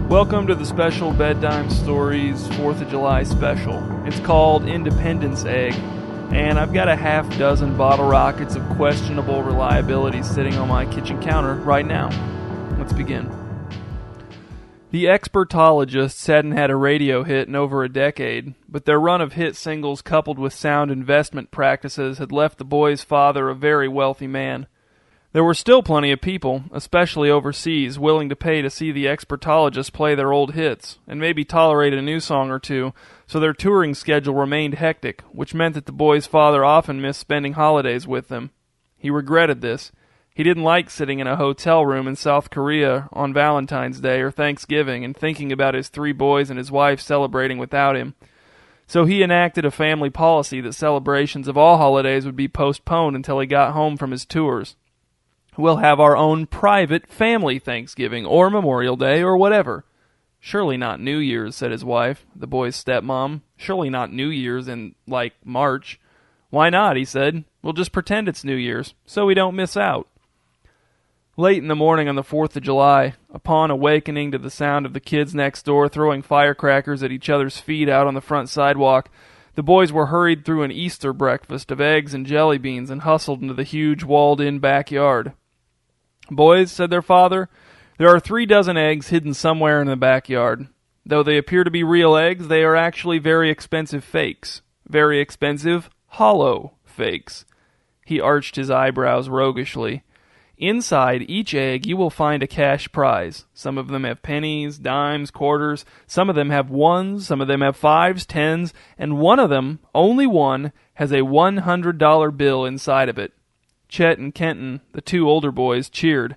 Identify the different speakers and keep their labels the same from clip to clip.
Speaker 1: Welcome to the special Bedtime Stories 4th of July special. It's called Independence Egg, and I've got a half dozen bottle rockets of questionable reliability sitting on my kitchen counter right now. Let's begin. The expertologists hadn't had a radio hit in over a decade, but their run of hit singles coupled with sound investment practices had left the boy's father a very wealthy man. There were still plenty of people, especially overseas, willing to pay to see the expertologists play their old hits, and maybe tolerate a new song or two, so their touring schedule remained hectic, which meant that the boy's father often missed spending holidays with them. He regretted this. He didn't like sitting in a hotel room in South Korea on Valentine's Day or Thanksgiving and thinking about his 3 boys and his wife celebrating without him. So he enacted a family policy that celebrations of all holidays would be postponed until he got home from his tours. We'll have our own private family Thanksgiving, or Memorial Day, or whatever. Surely not New Year's, said his wife, the boy's stepmom. Surely not New Year's in, March. Why not, he said. We'll just pretend it's New Year's, so we don't miss out. Late in the morning on the 4th of July, upon awakening to the sound of the kids next door throwing firecrackers at each other's feet out on the front sidewalk, the boys were hurried through an Easter breakfast of eggs and jelly beans and hustled into the huge walled-in backyard. Boys, said their father, there are 3 dozen eggs hidden somewhere in the backyard. Though they appear to be real eggs, they are actually very expensive fakes. Very expensive, hollow fakes. He arched his eyebrows roguishly. Inside each egg you will find a cash prize. Some of them have pennies, dimes, quarters. Some of them have ones, some of them have 5s, 10s, and one of them, only one, has a $100 bill inside of it. Chet and Kenton, the 2 older boys, cheered.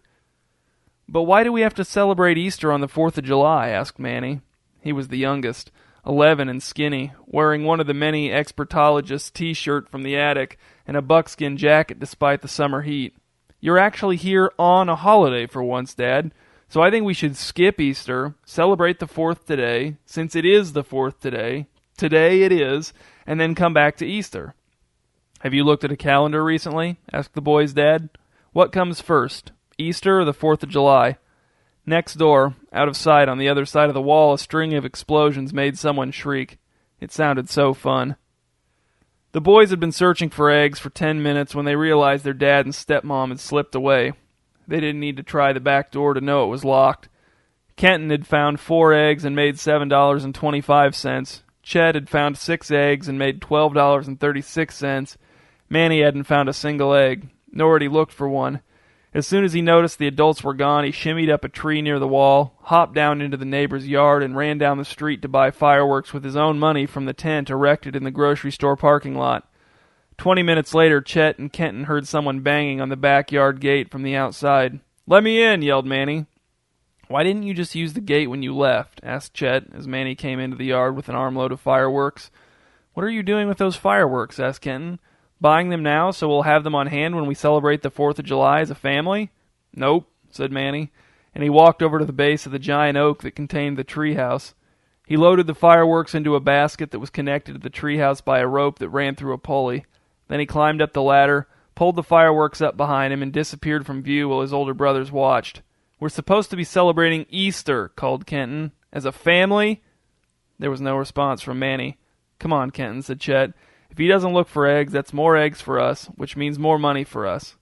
Speaker 1: But why do we have to celebrate Easter on the 4th of July? Asked Manny. He was the youngest, 11 and skinny, wearing one of the many expertologists' T-shirt from the attic and a buckskin jacket despite the summer heat. You're actually here on a holiday for once, Dad, so I think we should skip Easter, celebrate the 4th today, since it is the 4th today it is, and then come back to Easter. Have you looked at a calendar recently? Asked the boy's dad. What comes first, Easter or the 4th of July? Next door, out of sight on the other side of the wall, a string of explosions made someone shriek. It sounded so fun. The boys had been searching for eggs for 10 minutes when they realized their dad and stepmom had slipped away. They didn't need to try the back door to know it was locked. Kenton had found 4 eggs and made $7.25. Chet had found 6 eggs and made $12.36. Manny hadn't found a single egg, nor had he looked for one. As soon as he noticed the adults were gone, he shimmied up a tree near the wall, hopped down into the neighbor's yard, and ran down the street to buy fireworks with his own money from the tent erected in the grocery store parking lot. 20 minutes later, Chet and Kenton heard someone banging on the backyard gate from the outside. "Let me in," yelled Manny. "Why didn't you just use the gate when you left?" asked Chet as Manny came into the yard with an armload of fireworks. "What are you doing with those fireworks?" asked Kenton. "Buying them now so we'll have them on hand when we celebrate the 4th of July as a family?" "Nope," said Manny, and he walked over to the base of the giant oak that contained the treehouse. He loaded the fireworks into a basket that was connected to the treehouse by a rope that ran through a pulley. Then he climbed up the ladder, pulled the fireworks up behind him, and disappeared from view while his older brothers watched. "We're supposed to be celebrating Easter," called Kenton. "As a family?" There was no response from Manny. "Come on, Kenton," said Chet. "If he doesn't look for eggs, that's more eggs for us, which means more money for us."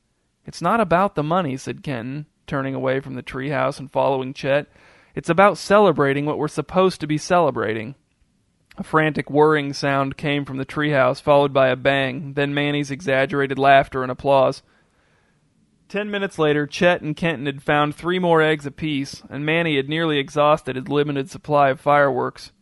Speaker 1: "It's not about the money," said Kenton, turning away from the treehouse and following Chet. "It's about celebrating what we're supposed to be celebrating." A frantic whirring sound came from the treehouse, followed by a bang, then Manny's exaggerated laughter and applause. 10 minutes later, Chet and Kenton had found 3 more eggs apiece, and Manny had nearly exhausted his limited supply of fireworks.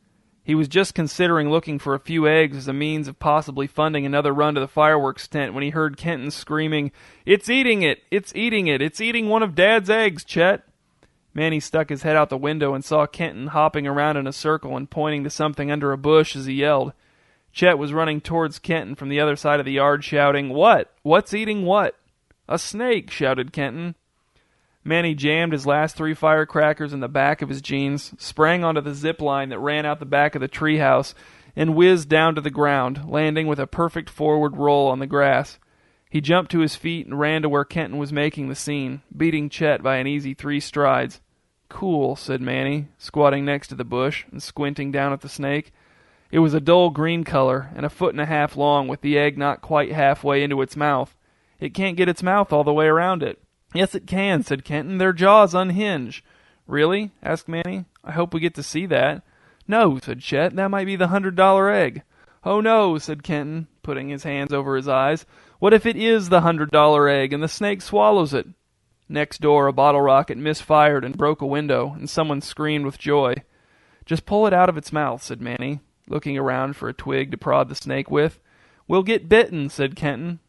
Speaker 1: He was just considering looking for a few eggs as a means of possibly funding another run to the fireworks tent when he heard Kenton screaming, "It's eating it! It's eating it! It's eating one of Dad's eggs, Chet!" Manny stuck his head out the window and saw Kenton hopping around in a circle and pointing to something under a bush as he yelled. Chet was running towards Kenton from the other side of the yard shouting, "What? What's eating what?" "A snake!" shouted Kenton. Manny jammed his last 3 firecrackers in the back of his jeans, sprang onto the zip line that ran out the back of the treehouse, and whizzed down to the ground, landing with a perfect forward roll on the grass. He jumped to his feet and ran to where Kenton was making the scene, beating Chet by an easy 3 strides. Cool, said Manny, squatting next to the bush and squinting down at the snake. It was a dull green color and 1.5 feet long, with the egg not quite halfway into its mouth. It can't get its mouth all the way around it. Yes, it can, said Kenton. Their jaws unhinge. Really? Asked Manny. I hope we get to see that. No, said Chet. That might be the $100 egg. Oh no, said Kenton, putting his hands over his eyes. What if it is the $100 egg and the snake swallows it? Next door, a bottle rocket misfired and broke a window, and someone screamed with joy. Just pull it out of its mouth, said Manny, looking around for a twig to prod the snake with. We'll get bitten, said Kenton.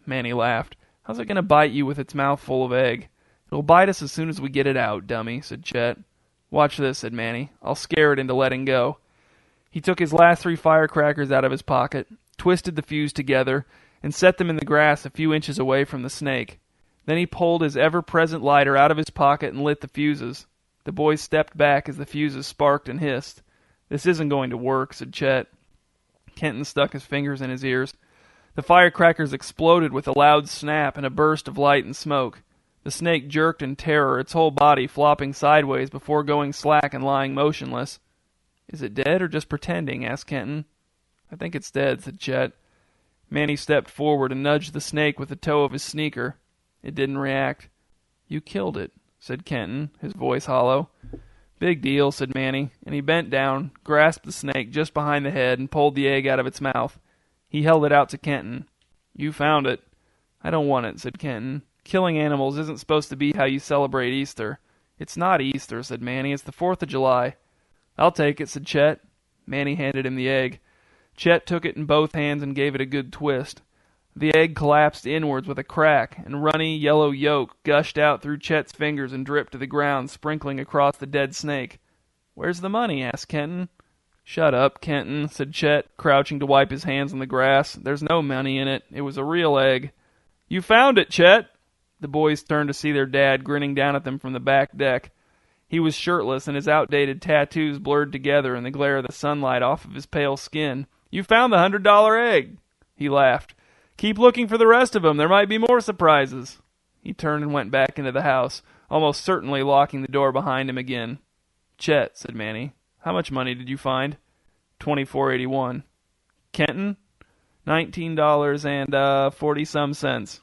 Speaker 1: Manny laughed. How's it going to bite you with its mouth full of egg? It'll bite us as soon as we get it out, dummy, said Chet. Watch this, said Manny. I'll scare it into letting go. He took his last 3 firecrackers out of his pocket, twisted the fuse together, and set them in the grass a few inches away from the snake. Then he pulled his ever-present lighter out of his pocket and lit the fuses. The boys stepped back as the fuses sparked and hissed. This isn't going to work, said Chet. Kenton stuck his fingers in his ears. The firecrackers exploded with a loud snap and a burst of light and smoke. The snake jerked in terror, its whole body flopping sideways before going slack and lying motionless. Is it dead or just pretending? Asked Kenton. I think it's dead, said Chet. Manny stepped forward and nudged the snake with the toe of his sneaker. It didn't react. You killed it, said Kenton, his voice hollow. Big deal, said Manny, and he bent down, grasped the snake just behind the head, and pulled the egg out of its mouth. He held it out to Kenton. You found it. I don't want it, said Kenton. Killing animals isn't supposed to be how you celebrate Easter. It's not Easter, said Manny. It's the 4th of July. I'll take it, said Chet. Manny handed him the egg. Chet took it in both hands and gave it a good twist. The egg collapsed inwards with a crack, and runny yellow yolk gushed out through Chet's fingers and dripped to the ground, sprinkling across the dead snake. Where's the money? Asked Kenton. Shut up, Kenton, said Chet, crouching to wipe his hands on the grass. There's no money in it. It was a real egg. You found it, Chet! The boys turned to see their dad grinning down at them from the back deck. He was shirtless, and his outdated tattoos blurred together in the glare of the sunlight off of his pale skin. You found the $100 egg! He laughed. Keep looking for the rest of them. There might be more surprises. He turned and went back into the house, almost certainly locking the door behind him again. Chet, said Manny, how much money did you find? $24.81. Kenton? $19 and 40-some cents.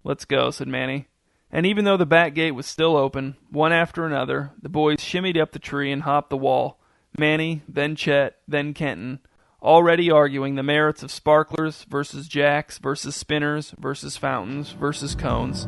Speaker 1: Let's go, said Manny. And even though the back gate was still open, one after another, the boys shimmied up the tree and hopped the wall. Manny, then Chet, then Kenton, already arguing the merits of sparklers versus jacks versus spinners versus fountains versus cones.